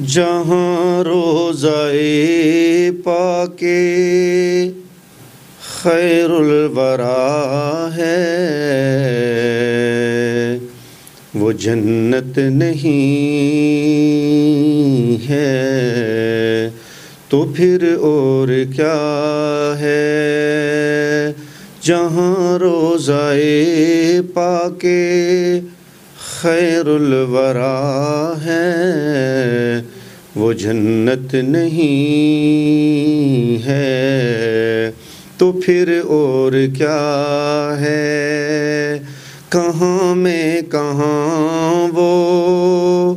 جہاں روضۂ پاک خیر الورا ہے وہ جنت نہیں ہے تو پھر اور کیا ہے۔ جہاں روضۂ پاک خیر الورا ہے وہ جنت نہیں ہے تو پھر اور کیا ہے۔ کہاں میں کہاں وہ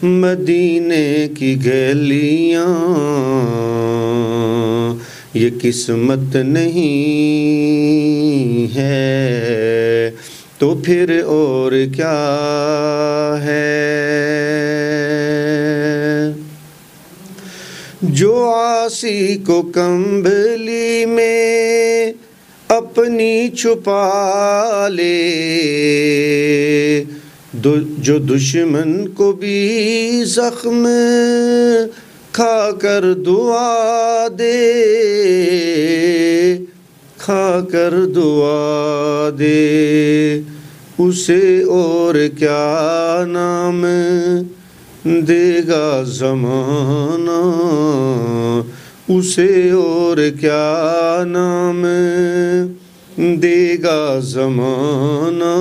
مدینے کی گلیاں یہ قسمت نہیں ہے تو پھر اور کیا ہے۔ جو عاصی کو کمبلی میں اپنی چھپا لے جو دشمن کو بھی زخم کھا کر دعا دے اسے اور کیا نام دے گا زمانہ، اسے اور کیا نام دے گا زمانہ۔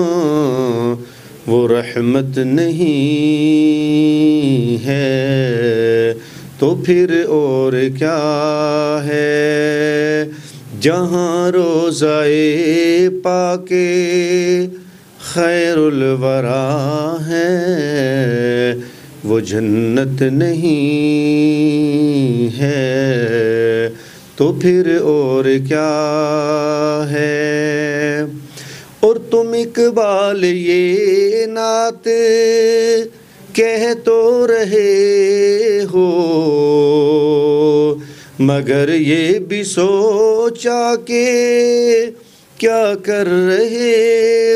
وہ رحمت نہیں ہے تو پھر اور کیا ہے۔ جہاں روضۂ پاک خیر الورا ہے وہ جنت نہیں ہے تو پھر اور کیا ہے۔ اور تم اقبال یہ نعت کہہ تو رہے ہو مگر یہ بھی سوچا کہ کیا کر رہے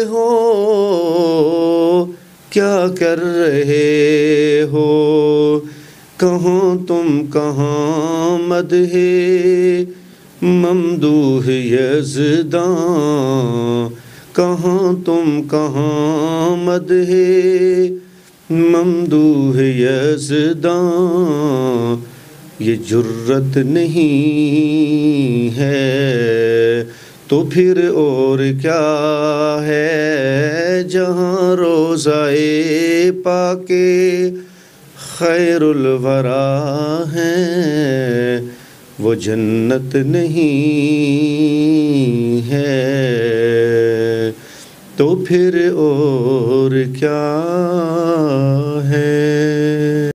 ہو۔ کہاں تم کہاں مدح ممدوح یزداں، کہاں تم کہاں مدح ممدوح یزداں۔ یہ جرت نہیں ہے تو پھر اور کیا ہے۔ جہاں روضۂ پاک خیر الورا ہے وہ جنت نہیں ہے تو پھر اور کیا ہے۔